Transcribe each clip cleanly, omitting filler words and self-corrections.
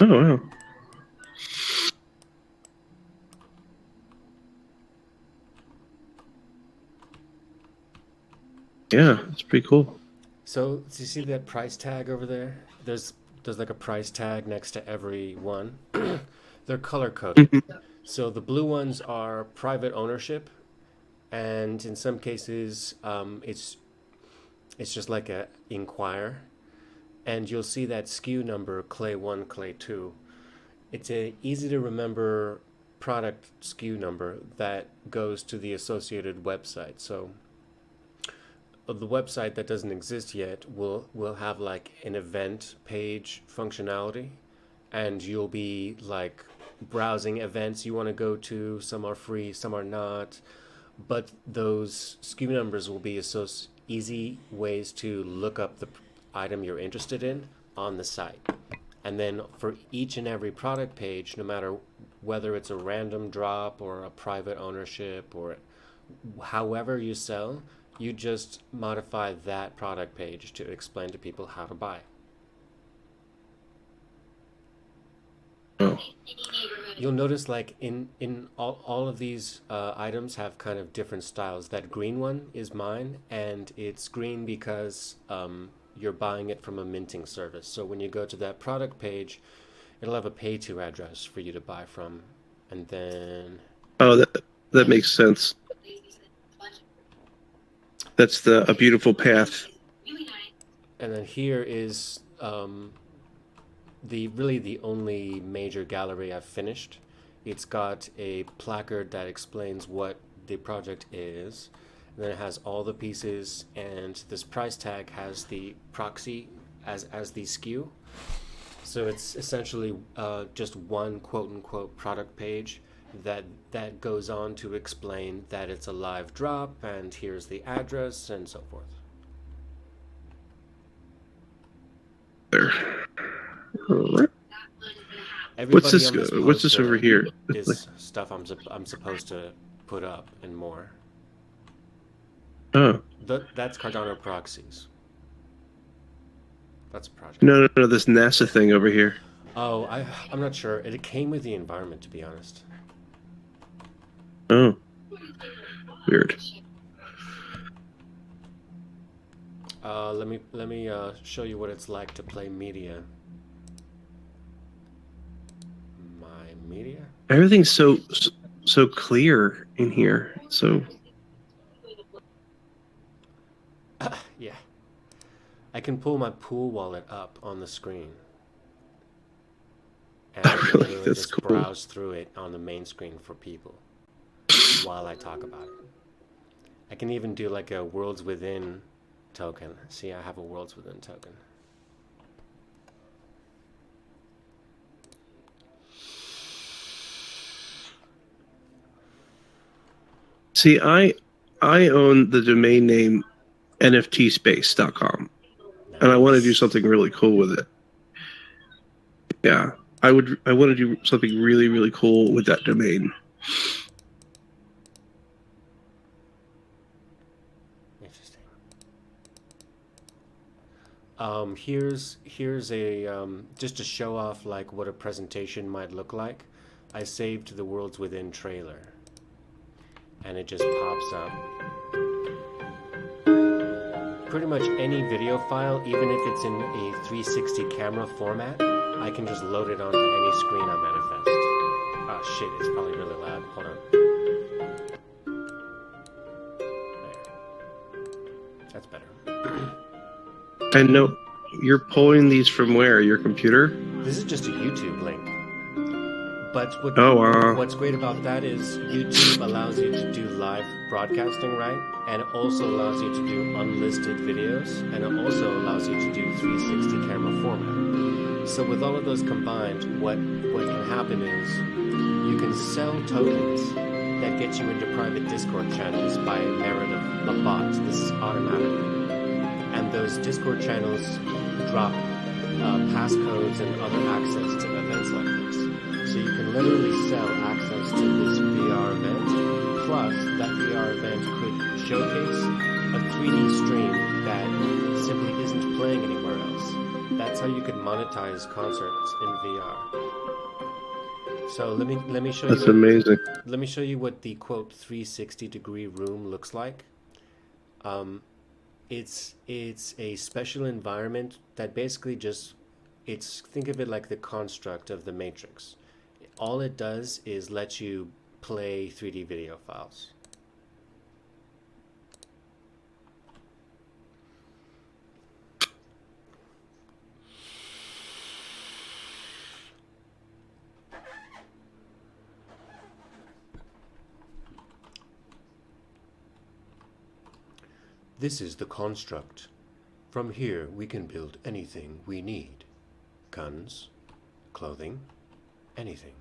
Oh, wow. Yeah, it's pretty cool. So, do you see that price tag over there? There's like a price tag next to every one. They're color coded. Mhm. So the blue ones are private ownership, and in some cases, it's just like a inquire, and you'll see that SKU number Clay 1, Clay 2. It's a easy to remember product SKU number that goes to the associated website. So the website that doesn't exist yet will have like an event page functionality, and you'll be like browsing events you want to go to. Some are free, some are not, but those SKU numbers will be so easy ways to look up the item you're interested in on the site. And then for each and every product page, no matter whether it's a random drop or a private ownership or however you sell, you just modify that product page to explain to people how to buy. Oh, You'll notice like in all of these items have kind of different styles. That green one is mine, and it's green because you're buying it from a minting service. So when you go to that product page, it'll have a pay to address for you to buy from, and then oh, that makes sense. That's the a beautiful path. here is the really the only major gallery I've finished. It's got a placard that explains what the project is. And then it has all the pieces, and this price tag has the proxy as the SKU. So it's essentially just one quote unquote product page that goes on to explain that it's a live drop and here's the address and so forth. There. All right. What's Everybody this? on this What's this over poster here? is stuff I'm supposed to put up and more. Oh, That's Cardano proxies. That's a project. no, no, no. This NASA thing over here. Oh, I'm not sure. It came with the environment, to be honest. Oh, weird. Let me show you what it's like to play media. My media. Everything's so clear in here. So Yeah, I can pull my pool wallet up on the screen, and I can really, literally that's just cool. browse through it on the main screen for people while I talk about it. I can even do like a Worlds Within token. See, I have a Worlds Within token. See, I own the domain name nftspace.com, and I want to do Nice. something really cool with it. Yeah, I want to do something really, really cool with that domain. Interesting. Here's a just to show off like what a presentation might look like. I saved the Worlds Within trailer, and it just pops up. Pretty much any video file, even if it's in a 360 camera format, I can just load it onto any screen I manifest. Ah, shit, it's probably really loud. Hold on. There. That's better. I know you're pulling these from where? Your computer? This is just a YouTube link. But Oh, wow. what's great about that is YouTube allows you to do live broadcasting, right? And it also allows you to do unlisted videos, and it also allows you to do 360 camera format. So with all of those combined, what can happen is you can sell tokens that get you into private Discord channels by merit of a bot. This is automatic. And those Discord channels drop passcodes and other access to events like this. So you can literally sell access to this VR event. Plus, that VR event could showcase a 3D stream that simply isn't playing anywhere else. that's how you can monetize concerts in VR. So let me show That's you. amazing. Let me show you what the quote 360-degree room looks like. It's a special environment that basically just think of it like the construct of the Matrix. All it does is let you play 3D video files. This is the construct. From here we can build anything we need. Guns, clothing, anything.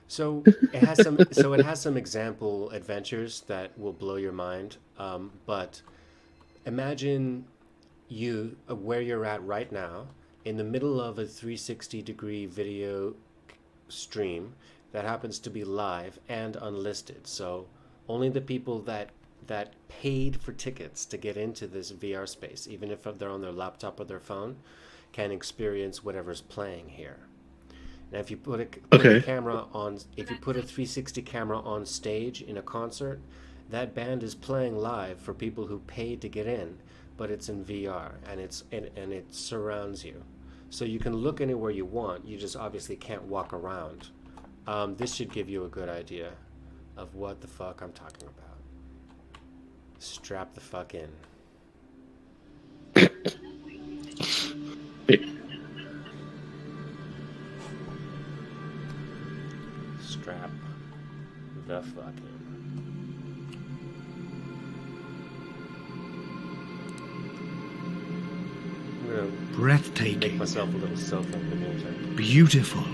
So it has some example adventures that will blow your mind. But imagine you where you're at right now, in the middle of a 360-degree video stream that happens to be live and unlisted. So only the people that paid for tickets to get into this VR space, even if they're on their laptop or their phone, can experience whatever's playing here. Now, if you put a camera on, if you put a 360 camera on stage in a concert, that band is playing live for people who paid to get in, but it's in VR and it surrounds you, so you can look anywhere you want. You just obviously can't walk around. This should give you a good idea of what the fuck I'm talking about. Strap the fuck in. Strap the fuck in. I'm gonna breathtaking, make myself a little self-image. beautiful,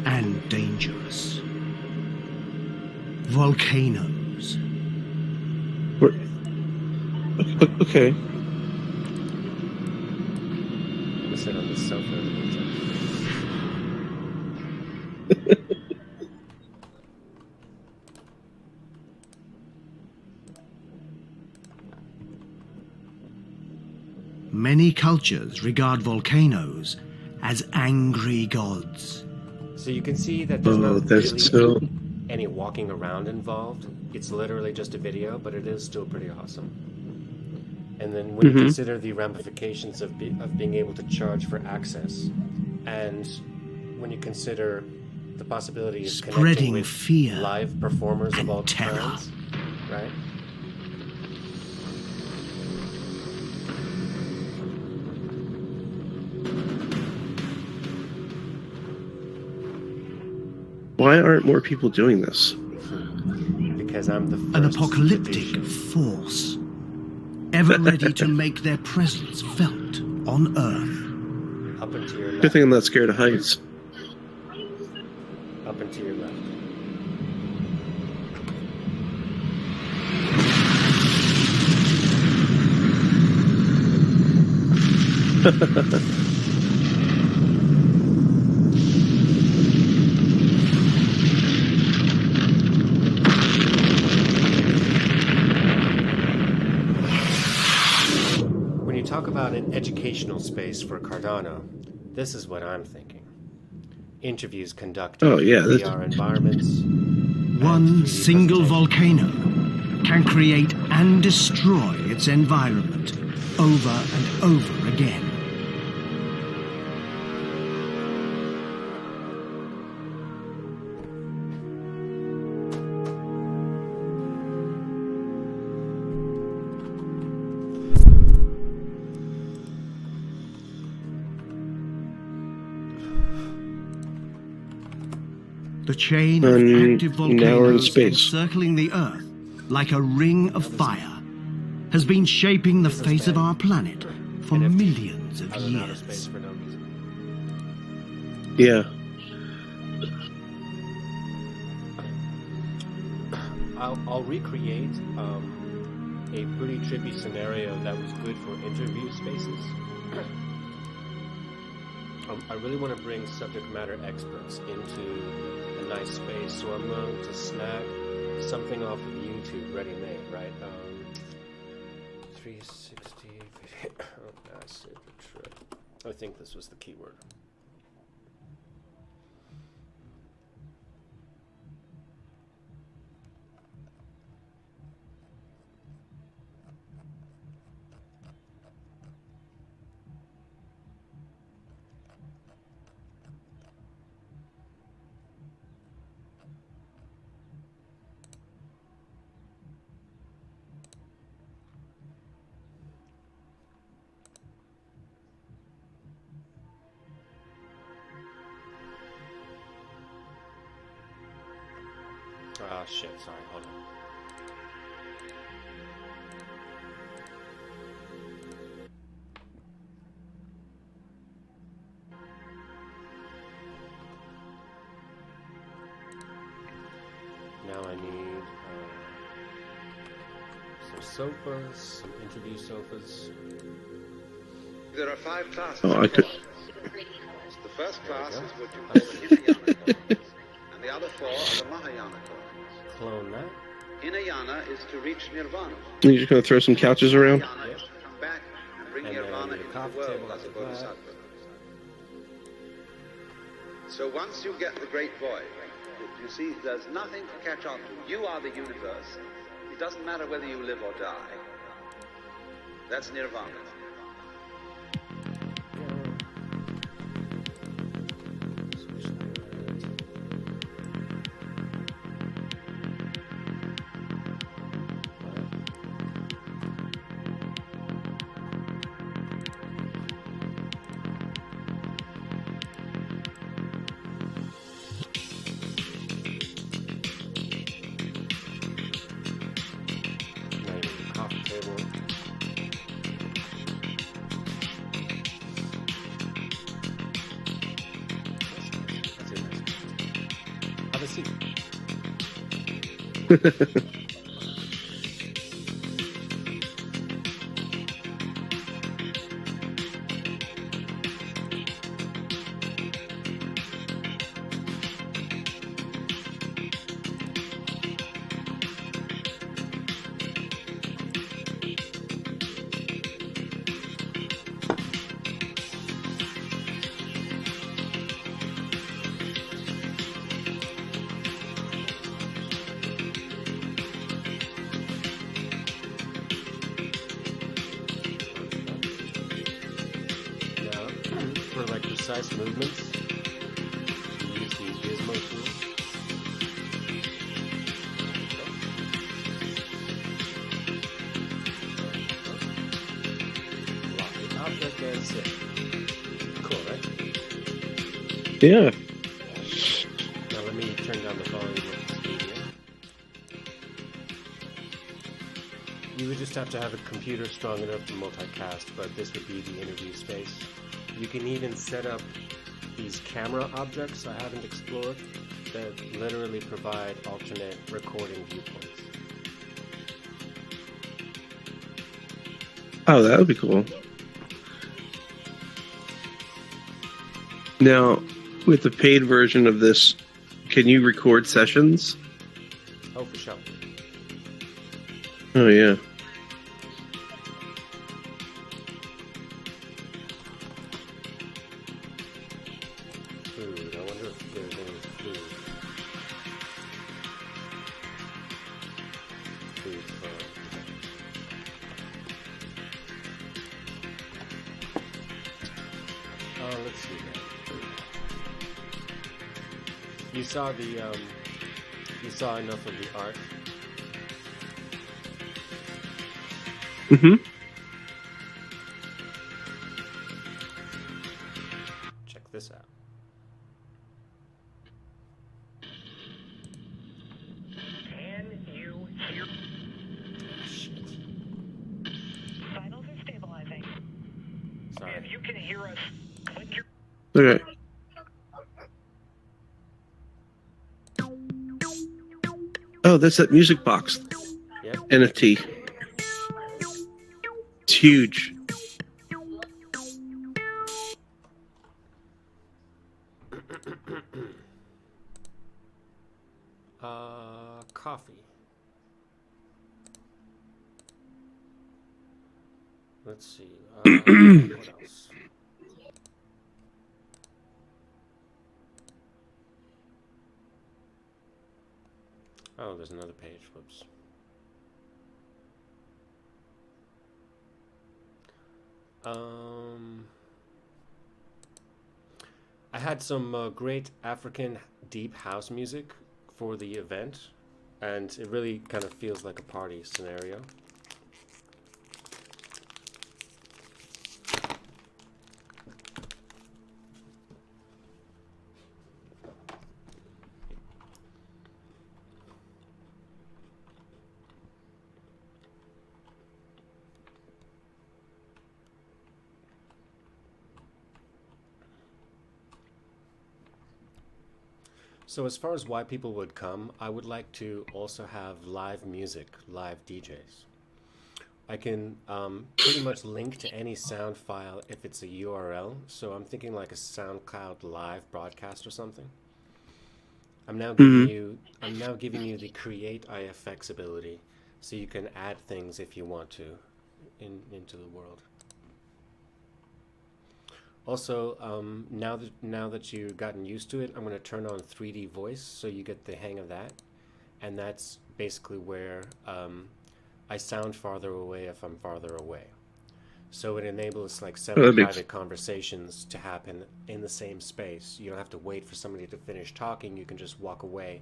and dangerous. Volcanoes. Okay. I'm gonna sit on this sofa. Many cultures regard volcanoes as angry gods. So you can see that there's not that's really so. any walking around involved. It's literally just a video, but it is still pretty awesome. And then when you consider the ramifications of being able to charge for access, and when you consider the possibility of connecting Spreading with fear live performers of and all terror. kinds, right? Why aren't more people doing this? Because I'm the first An to do apocalyptic shit. force, ever ready to make their presence felt on Earth. Up and to your Good left. thing I'm not scared of heights. Up and to your left. When you talk about an educational space for Cardano, this is what I'm thinking. Interviews conducted Oh, yeah, in this- VR environments. One 3D single presentation. volcano can create and destroy its environment over and over again. The chain of And active now we're in volcanoes space. encircling the Earth like a ring of fire has been shaping the face of our planet for NFT. millions of Out in outer space years. for no reason. Yeah. I'll recreate a pretty trippy scenario that was good for interview spaces. I really want to bring subject matter experts into a nice space, so I'm going to snag something off of YouTube ready-made, right? 360 video. Oh, acid trip. I think this was the keyword. Ah, shit, sorry, hold on. Now I need some sofas, some interview sofas. There are 5 classes. Oh, I could. The first class is what you call the Hinayana coins, and the other 4 are the Mahayana coins. Clone that. Hinayana is to reach nirvana. You're just gonna throw some couches around? Mahayana is to come back and bring And nirvana then the into the coffee world table as a like that. bodhisattva. So once you get the great void, you see, there's nothing to catch on to. You are the universe. It doesn't matter whether you live or die. That's nirvana. Coffee table. That's it. Have a seat. Now, for like precise movements, you use the gizmo tool. Lock the object and sit. Cool, right? Yeah. Now let me turn down the volume of this media. You would just have to have a computer strong enough to multicast, but this would be the interview space. You can even set up these camera objects I haven't explored that literally provide alternate recording viewpoints. Oh, that would be cool. Now, with the paid version of this, can you record sessions? Oh, for sure. Oh, yeah. Food. I wonder if there's any food. Food for... Oh, let's see here. You saw the, you saw enough of the art. Mm-hmm. Check this out. Can you hear? Shit. Vitals are stabilizing. Sorry. If you can hear us, click your. Okay. Oh, that's that music box Yep. NFT. It's huge. Coffee. see. What else? Oh, there's another page. Whoops. I had some great African deep house music for the event, and it really kind of feels like a party scenario. So as far as why people would come, I would like to also have live music, live DJs. I can pretty much link to any sound file if it's a URL. So I'm thinking like a SoundCloud live broadcast or something. I'm now giving you the create IFX ability, so you can add things if you want to into the world. Also, now that you've gotten used to it, I'm going to turn on 3D voice so you get the hang of that. And that's basically where I sound farther away if I'm farther away. So it enables like 7 private conversations to happen in the same space. You don't have to wait for somebody to finish talking. You can just walk away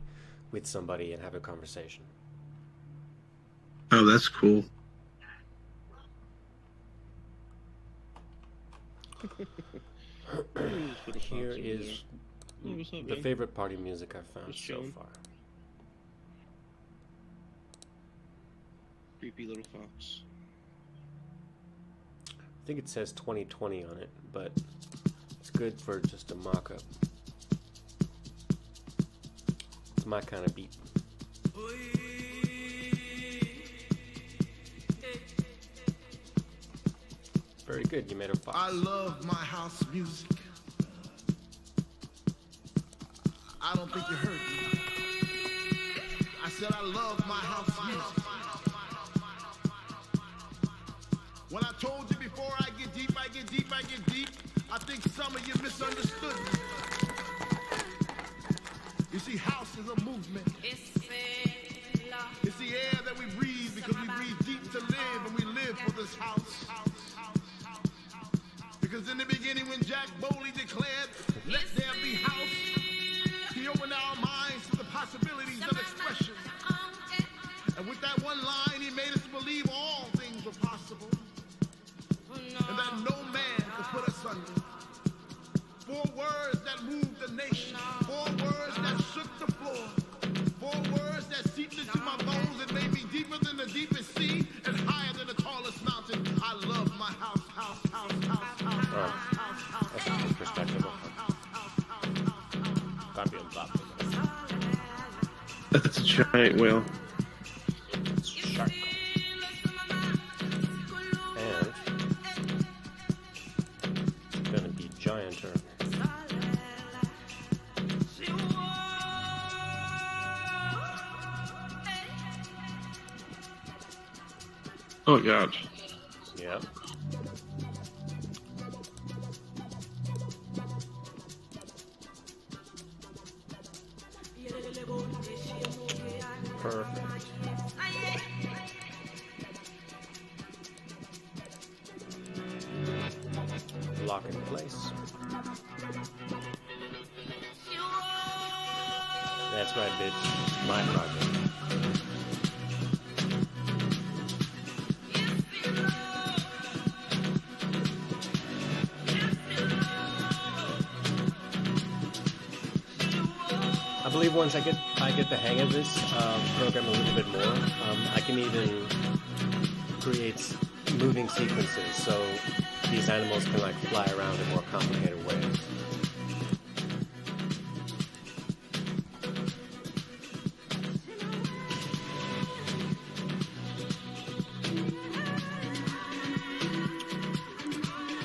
with somebody and have a conversation. Oh, that's cool. Here is the favorite party music I've found so far. Creepy little fox. I think it says 2020 on it, but it's good for just a mock-up. It's my kind of beat. Very good, you made a fox. I love my house music. I don't think you heard me. I said I love my house music. When I told you before I get deep, I get deep, I get deep, I think some of you misunderstood me. You see, house is a movement. It's the air that we breathe because we breathe deep to live, and we live for this house. Because in the beginning when Jack Bowley declared, let there be house, he opened our minds to the possibilities of expression. And with that one line, he made us believe all things were possible. And that no man could put us under. 4 words that moved the nation. 4 words that shook the floor. 4 words that seeped into my bones and made me deeper than the deepest sea and higher than the tallest mountain. I love my house, house, house, house, house, house, house, house. That's a good perspective. Gotta be on top of it. That's a giant whale. It's sharp. And it's gonna be gianter. Oh God. Yeah. Perfect. Lock in place. That's right, bitch. My project. I believe once I get the hang of this program a little bit more, I can even create moving sequences so these animals can like fly around in more complicated ways.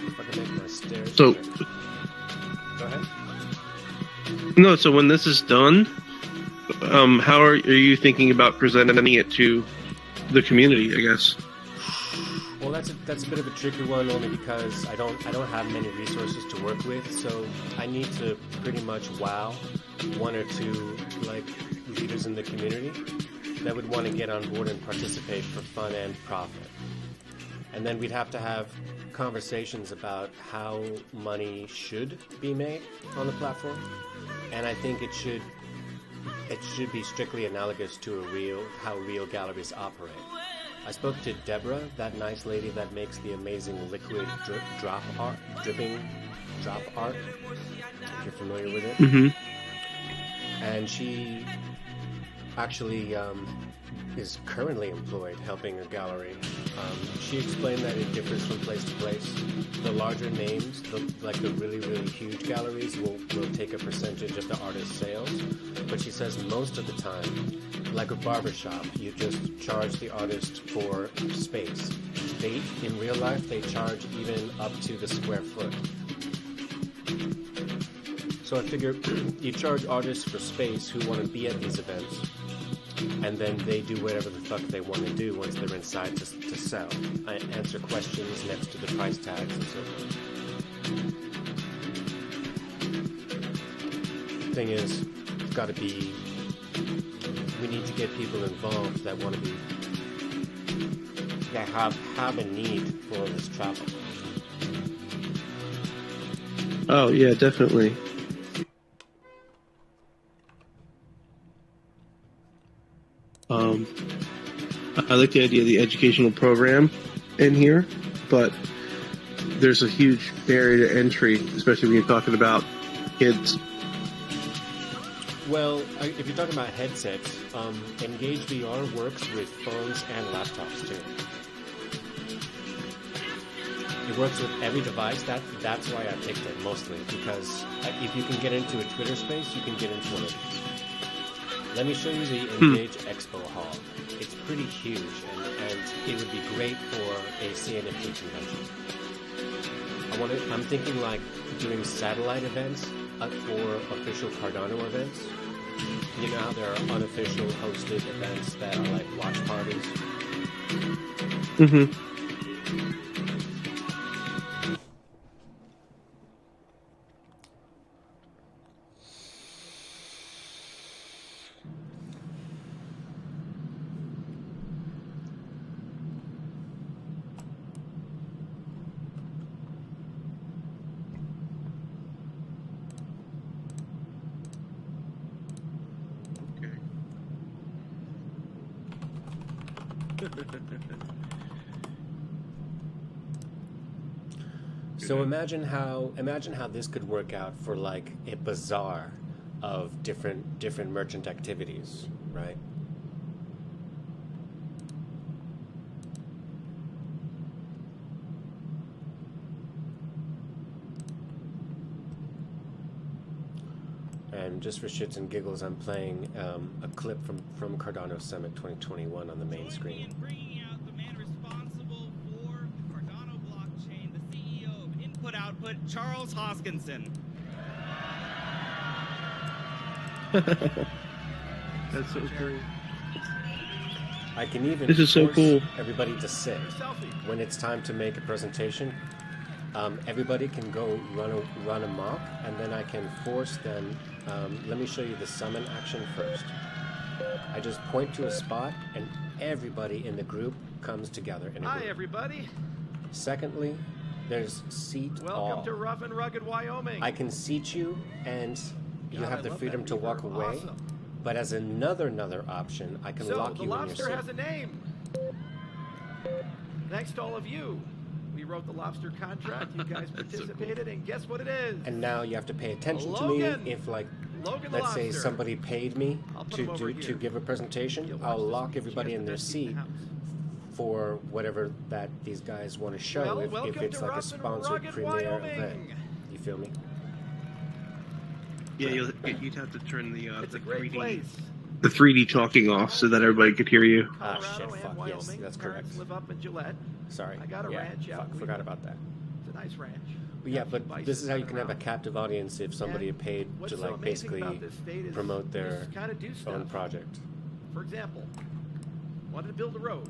If I can make my stairs. So, Go ahead. no, so when this is done, how are you thinking about presenting it to the community, I guess? Well, that's a bit of a tricky one, only because I don't have many resources to work with, so I need to pretty much wow one or two like leaders in the community that would want to get on board and participate for fun and profit. And then we'd have to have conversations about how money should be made on the platform, and I think it should be strictly analogous to how real galleries operate. I spoke to Deborah, that nice lady that makes the amazing liquid dripping drop art, if you're familiar with it. Mm-hmm. And she actually is currently employed helping a gallery. She explained that it differs from place to place. The larger names, like the really, really huge galleries, will take a percentage of the artist's sales. But she says most of the time, like a barbershop, you just charge the artist for space. In real life, they charge even up to the square foot. So I figure you charge artists for space who want to be at these events, and then they do whatever the fuck they want to do once they're inside to sell. I answer questions next to the price tags and so forth. Thing is, it's got to be, we need to get people involved that want to be, that have a need for this travel. Oh yeah, definitely. I like the idea of the educational program in here, but there's a huge barrier to entry, especially when you're talking about kids. Well, if you're talking about headsets, Engage VR works with phones and laptops too. It works with every device. That's why I picked it mostly, because if you can get into a Twitter space, you can get into one of these. Let me show you the Engage Expo Hall. It's pretty huge, and it would be great for a CNFT convention. I'm thinking like doing satellite events for official Cardano events. You know how there are unofficial hosted events that are like watch parties? Mm-hmm. So imagine how this could work out for like a bazaar of different merchant activities, right? And just for shits and giggles, I'm playing a clip from Cardano Summit 2021 on the main screen. Bringing out the man responsible for the Cardano blockchain, the CEO of Input Output, Charles Hoskinson. That's so cool. I can even This is so force cool. everybody to sit when it's time to make a presentation. Everybody can go run amok, and then I can force them. Let me show you the summon action first. I just point to a spot, and everybody in the group comes together in a Hi, group. everybody. Secondly, there's seat all. Welcome to Rough and Rugged Wyoming. I can seat you, and you God, have I the love freedom that to walk beaver. away. Awesome. But as another option, I can So, lock the you in your lobster seat. has a name. Thanks to all of you. We wrote the lobster contract. You guys participated, and guess what it is? And now you have to pay attention Logan. to me if, like, Logan the let's say lobster. somebody paid me I'll put him over to here. give a presentation. You'll I'll watch this lock one. everybody She has in the their best seat in seat the house. for whatever that these guys want to show. Well, if welcome it's to like a Rough and sponsored Rugged premiere Wyoming. event. You feel me? Yeah, you'd have to turn the It's a great 3D place. the 3D talking off so that everybody could hear you. Ah, Colorado shit, and fuck, Wyoming. yes, that's Parents correct. live up in Gillette. Sorry. I got a yeah, ranch out fuck, in forgot Weaver. about that. It's a nice ranch. But yeah, Got but some bison this is how you running can have a around. captive audience if somebody And had paid what's to so like amazing basically about this state is promote their you kind of do stuff. own project. For example, wanted to build a road.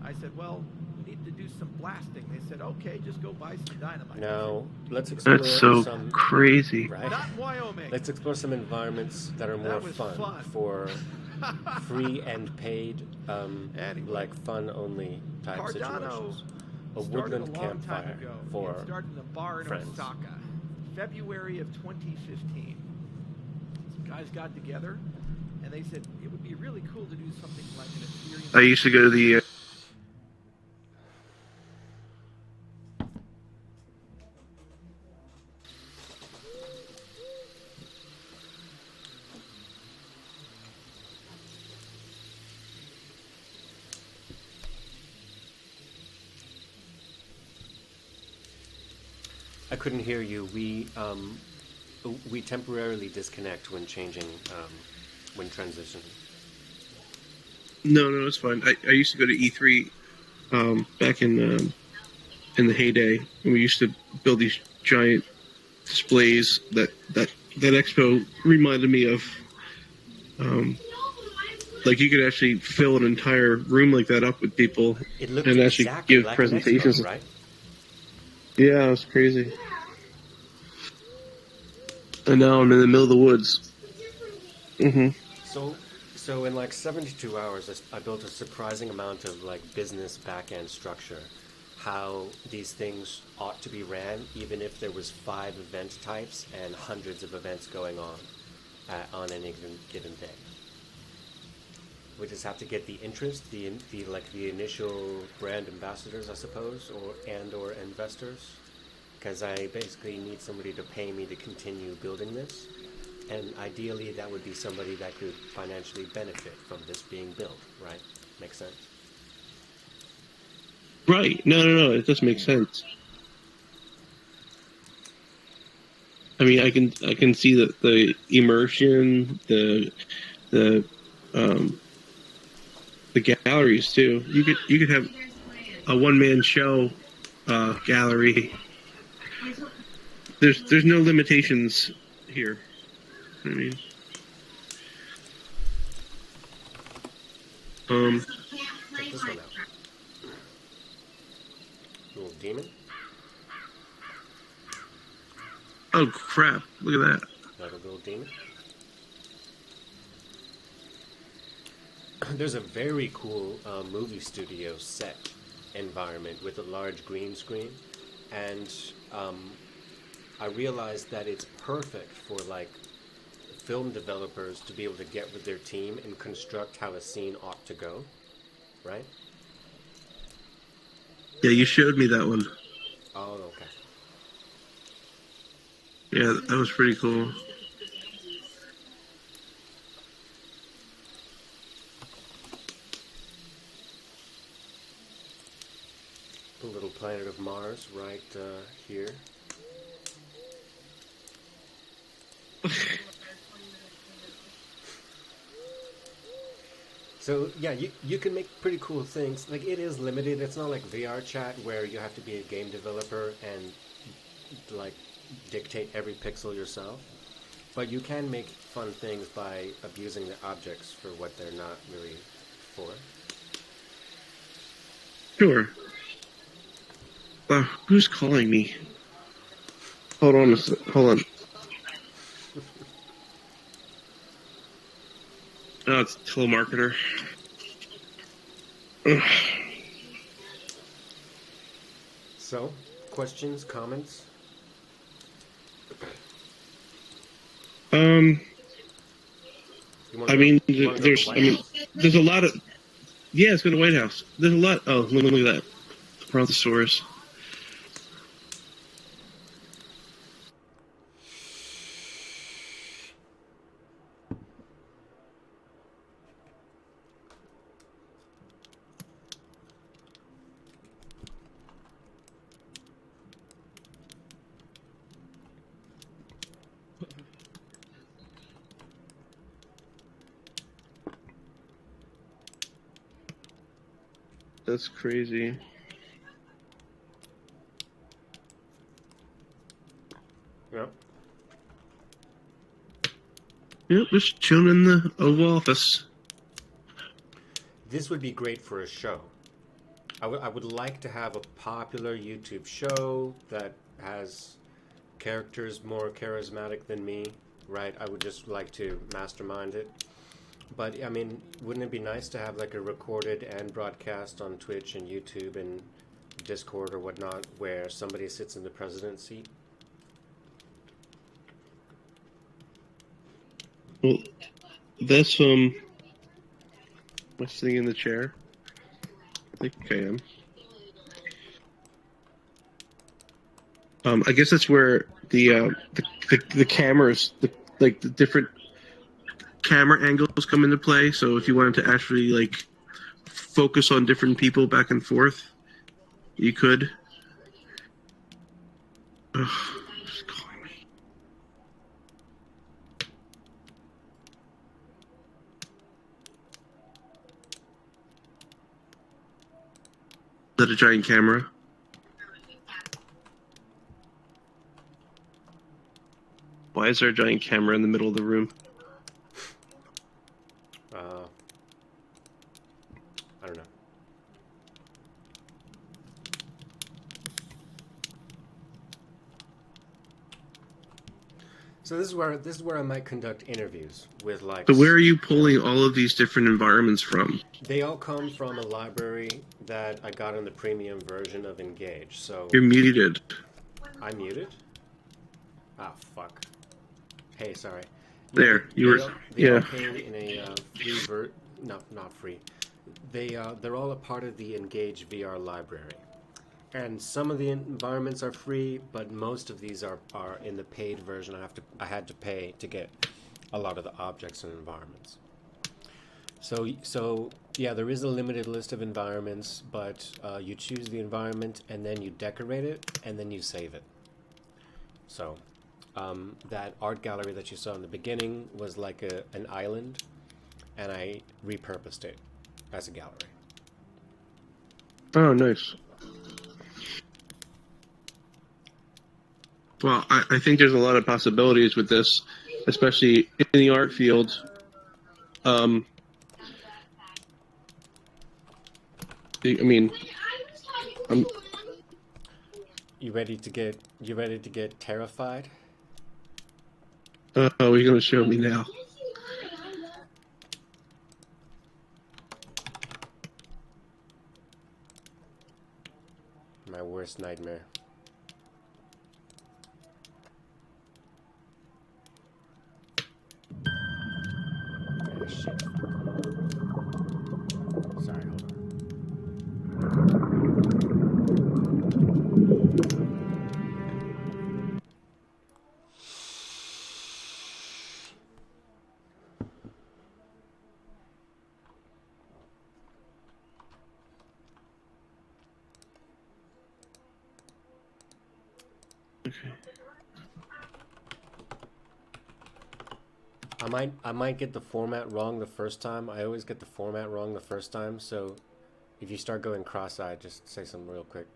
I said, well, we need to do some blasting. They said, okay, just go buy some dynamite. Now, let's explore That's so some... crazy. Right? Not in Wyoming. Let's explore some environments that are more That was fun. for free and paid, Anyway. like fun-only type Cardano situations. A started woodland a long time campfire ago. for It started in a bar in friends. Osaka, February of 2015. Some guys got together, and they said it would be really cool to do something like an Ethereum. I used to go to the. I couldn't hear you. We temporarily disconnect when changing, when transitioning. No, it's fine. I used to go to E3 back in the heyday, and we used to build these giant displays that expo reminded me of. Like you could actually fill an entire room like that up with people It looked and actually exactly give like presentations. an expo, right? Yeah, it was crazy. And now I'm in the middle of the woods. So in like 72 hours, I built a surprising amount of like business back-end structure, how these things ought to be ran, even if there was 5 event types and hundreds of events going on any given day. We just have to get the interest, the initial brand ambassadors, I suppose, or investors, because I basically need somebody to pay me to continue building this, and ideally that would be somebody that could financially benefit from this being built. Right? Makes sense. Right. No. It does make sense. I mean, I can see that the immersion, the galleries too. You could have a one-man show gallery. There's no limitations here. I mean, Check this one out. Little demon. oh crap! Look at that. Another little demon. There's a very cool movie studio set environment with a large green screen, and I realized that it's perfect for like film developers to be able to get with their team and construct how a scene ought to go, right? Yeah, you showed me that one. Oh, okay. Yeah, that was pretty cool. The little planet of Mars right here. So yeah, you can make pretty cool things. Like it is limited. It's not like VR chat where you have to be a game developer and like dictate every pixel yourself. But you can make fun things by abusing the objects for what they're not really for. Sure. Who's calling me? Hold on. Oh, it's a telemarketer. Ugh. So, questions, comments? You wanna I go- mean, you wanna go to there's, the I White mean, House? there's a lot of. Yeah, it's going to White House. There's a lot. Oh, look at that. Brontosaurus. That's crazy. Yeah. Yep, just chilling in the Oval Office. This would be great for a show. I would like to have a popular YouTube show that has characters more charismatic than me, right? I would just like to mastermind it. But I mean, wouldn't it be nice to have like a recorded and broadcast on Twitch and YouTube and Discord or whatnot, where somebody sits in the president's seat? Well, that's am I sitting in the chair? I think I am. I guess that's where the cameras, the different camera angles come into play. So if you wanted to actually like focus on different people back and forth, you could. Ugh, it's calling me. Is that a giant camera? Why is there a giant camera in the middle of the room? I don't know. So this is where I might conduct interviews with like. So where are you pulling all of these different environments from? They all come from a library that I got in the premium version of Engage. So You're muted. I'm muted. Ah, fuck. Hey, sorry. There, you were. They all Yeah. came in a free not free. They're all a part of the Engage VR library, and some of the environments are free, but most of these are in the paid version. I had to pay to get a lot of the objects and environments. So yeah, there is a limited list of environments, but you choose the environment and then you decorate it and then you save it. So that art gallery that you saw in the beginning was like an island, and I repurposed it as a gallery. Oh, nice. Well, I think there's a lot of possibilities with this, especially in the art field. I mean, You ready to get terrified? oh, you're going to show me now. My worst nightmare. Ah, shit. Sorry, hold on. I might get the format wrong the first time. I always get the format wrong the first time, so if you start going cross-eyed, just say something real quick.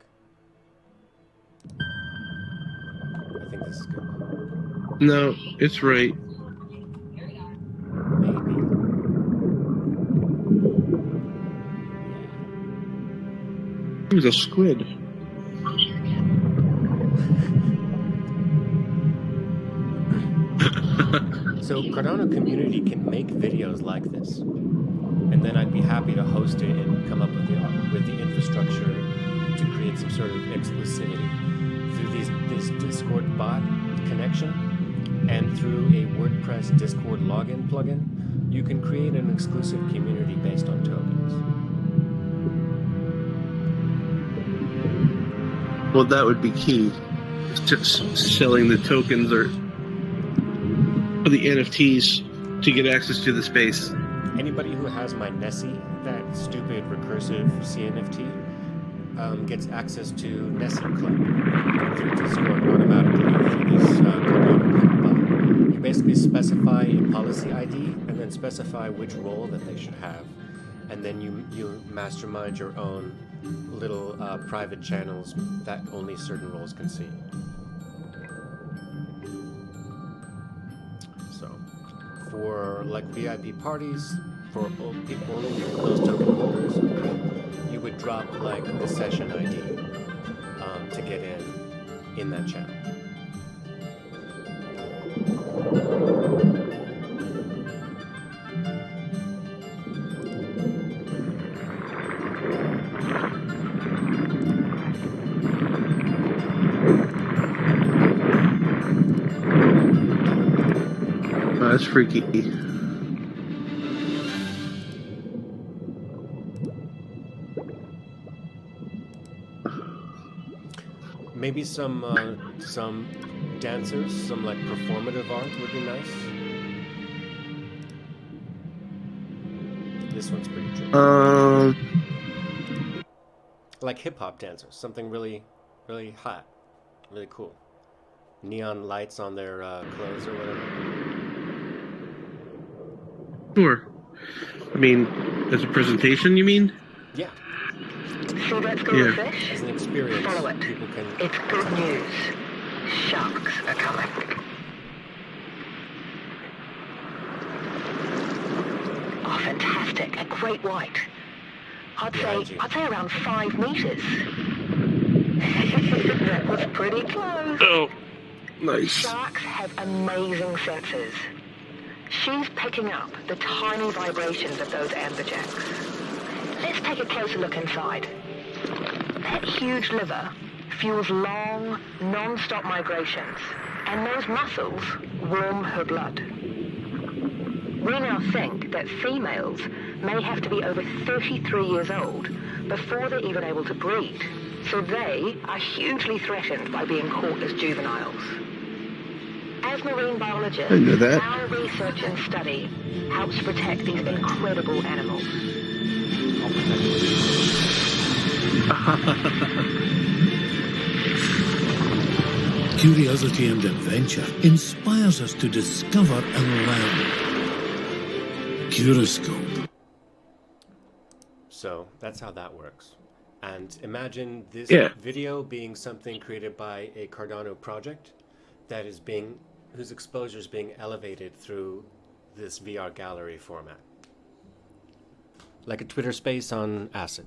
I think this is good. No, it's right. Maybe. It was a squid. So Cardano community can make videos like this, and then I'd be happy to host it and come up with the infrastructure to create some sort of exclusivity through this Discord bot connection and through a WordPress Discord login plugin. You can create an exclusive community based on tokens. Well, that would be key. Just selling the tokens or the NFTs to get access to the space. Anybody who has my Nessie, that stupid recursive CNFT, gets access to Nessie Club through Discord automatically through this Cardano bot. You basically specify a policy ID and then specify which role that they should have, and then you mastermind your own little private channels that only certain roles can see. For like VIP parties, for only those token holders, you would drop like the session ID to get in that channel. Oh, that's freaky. Maybe some dancers, some like performative art would be nice. This one's pretty tricky. Like hip hop dancers, something really, really hot, really cool. Neon lights on their clothes or whatever. Sure. I mean, as a presentation, you mean? Yeah. So let's go Yeah. fish. As an experience, Follow it. people can. It's good news. Sharks are coming. Oh, fantastic. A great white. I'd say around 5 meters. That was pretty close. Oh, nice. Sharks have amazing senses. She's picking up the tiny vibrations of those amberjacks. Let's take a closer look inside. That huge liver fuels long, non-stop migrations, and those muscles warm her blood. We now think that females may have to be over 33 years old before they're even able to breed, so they are hugely threatened by being caught as juveniles. As marine biologists, I know that. our research and study helps protect these incredible animals. Curiosity and adventure inspires us to discover and learn. Curoscope. So that's how that works. And imagine this Yeah. video being something created by a Cardano project that is whose exposure is being elevated through this VR gallery format. Like a Twitter space on acid.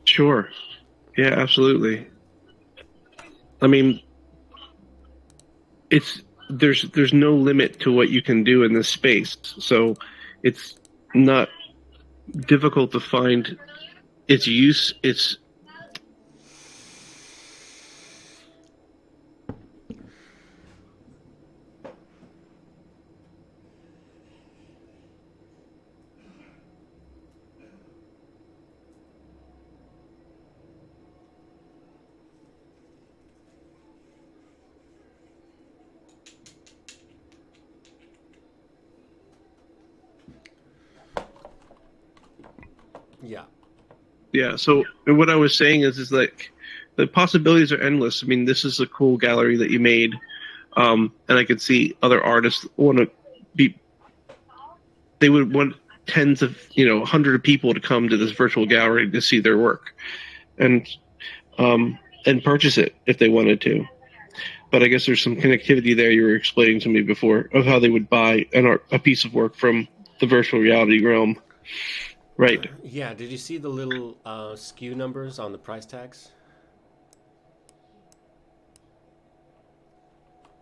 Sure. Yeah, absolutely. I mean, there's no limit to what you can do in this space, so it's not difficult to find its use. It's Yeah. yeah. So what I was saying is like the possibilities are endless. I mean, this is a cool gallery that you made, and I could see other artists want to be. They would want tens of, hundred of people to come to this virtual gallery to see their work, and purchase it if they wanted to. But I guess there's some connectivity there you were explaining to me before of how they would buy a piece of work from the virtual reality realm. Right. Yeah, did you see the little SKU numbers on the price tags?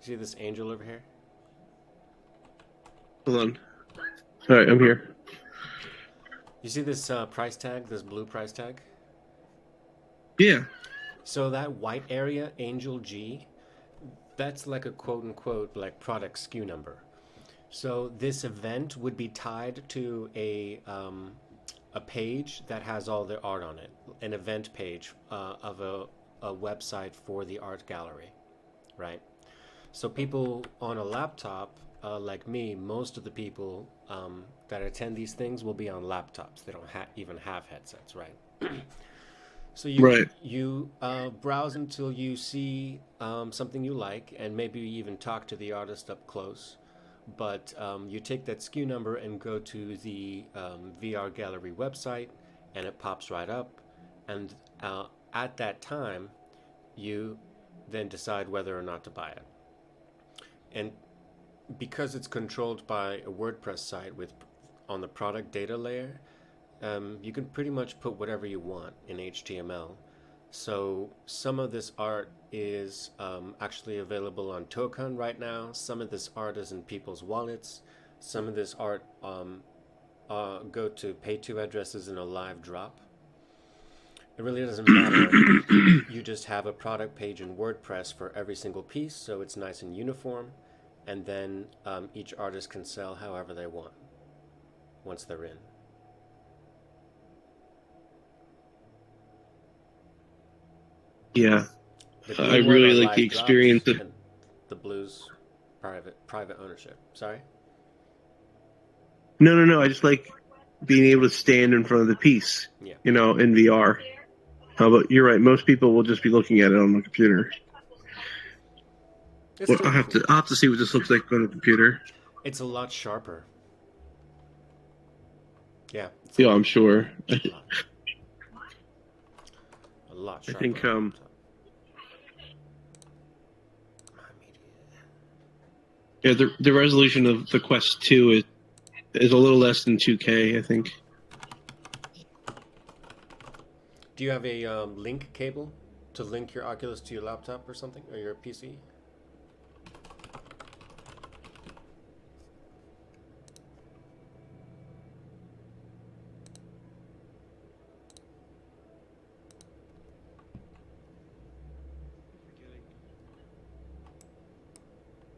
See this angel over here? Hold on. All right, I'm here. You see this price tag, this blue price tag? Yeah. So that white area, Angel G, that's like a quote-unquote like product SKU number. So this event would be tied to a page that has all the art on it, an event page of a website for the art gallery, right? So people on a laptop, like me, most of the people that attend these things will be on laptops. They don't even have headsets, right? So you browse until you see something you like, and maybe you even talk to the artist up close. But you take that SKU number and go to the VR gallery website, and it pops right up. And at that time, you then decide whether or not to buy it. And because it's controlled by a WordPress site with on the product data layer, you can pretty much put whatever you want in HTML. So some of this art is actually available on Token right now. Some of this art is in people's wallets. Some of this art go to pay-to addresses in a live drop. It really doesn't matter. You just have a product page in WordPress for every single piece, so it's nice and uniform. And then each artist can sell however they want once they're in. Yeah, The I green really one are like the live drops, experience of. and the blues private ownership. Sorry. No. I just like being able to stand in front of the piece. Yeah. You know, in VR. How about you're right? Most people will just be looking at it on the computer. It's Well, still I'll cool. have to see what this looks like on the computer. It's a lot sharper. Yeah. It's Yeah, I'm sure. a lot I sharper. think My media. Yeah, the resolution of the Quest 2 is a little less than 2K, I think. Do you have a link cable to link your Oculus to your laptop or something, or your PC?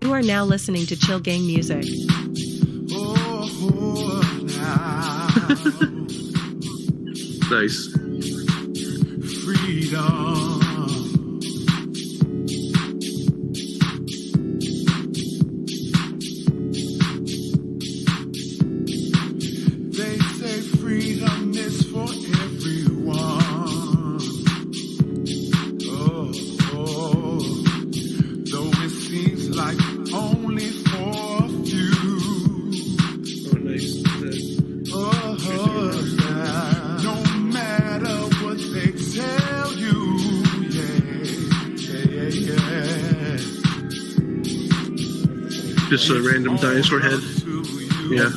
You are now listening to Chill Gang Music. Nice. Freedom. They say freedom is for everyone. Oh, though it seems like only for a few. Oh, nice. No matter what they tell you, yeah. Just a random dinosaur head. Yeah.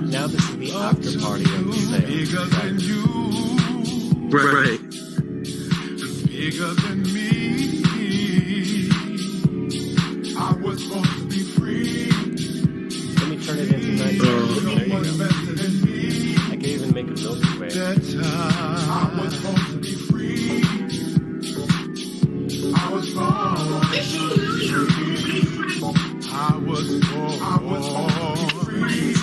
Now this is the after party of the sale. Bigger than you, Right. bigger than me. I was born to be free. Let me turn it into nice. There you go. I can even make a Milky Way. I was born to be free. I was born. I was born to be free.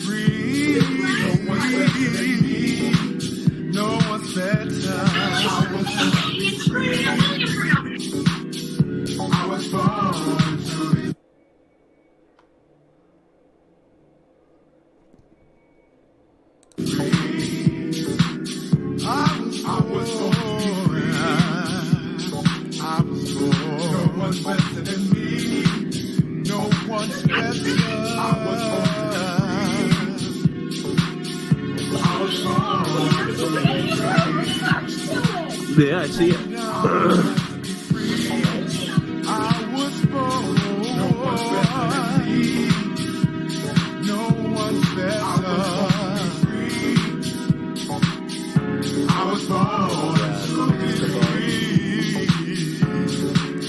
Free. No one's better. I was born to be I was born. No one's better than me. No one's better. I was born. Yeah, I see it. I was born. No one's better than me. No one's better. I was born to be free.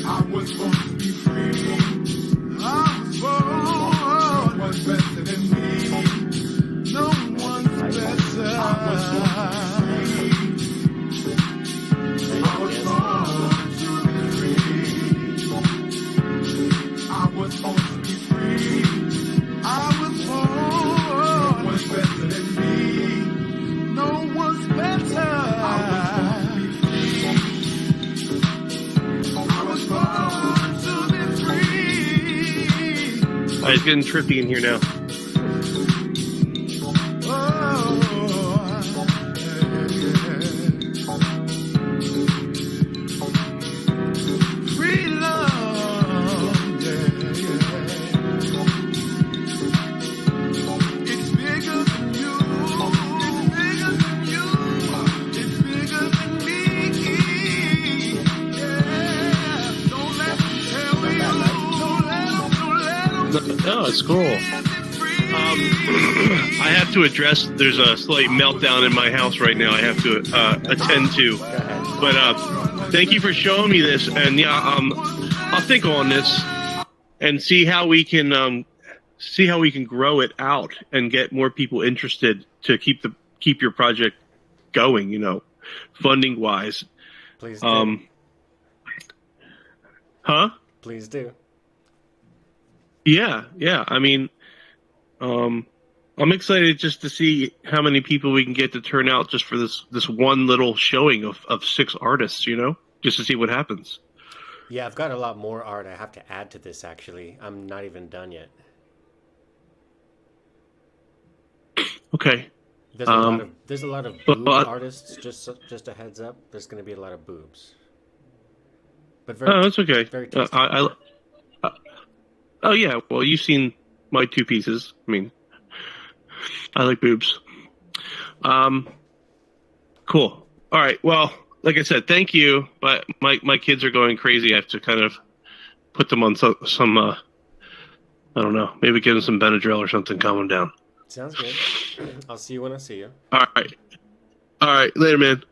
I was born to be free. I was born. No one's better than me. No one's better. I was born to be free. I was born to be free. I was born. No one's better than me. No one's better. I was born to be free. It's getting trippy in here now. Free love, It's bigger than you. It's bigger than you. It's bigger than me. Yeah. Don't let them tell you. Don't let them. No, it's cool. I have to address. There's a slight meltdown in my house right now. I have to attend to. But thank you for showing me this, and yeah, I'll think on this and see how we can grow it out and get more people interested to keep your project going. You know, funding wise. Please do. Huh? Please do. Yeah. I mean, I'm excited just to see how many people we can get to turn out just for this one little showing of 6 artists, you know, just to see what happens. Yeah, I've got a lot more art I have to add to this, actually. I'm not even done yet. Okay. There's a lot of boob artists, just a heads up. There's going to be a lot of boobs. But that's okay. Very tasty. Oh, yeah. Well, you've seen my 2 pieces. I mean, I like boobs. Cool. All right. Well, like I said, thank you. But my kids are going crazy. I have to kind of put them on some I don't know, maybe give them some Benadryl or something, calm them down. Sounds good. I'll see you when I see you. All right. Later, man.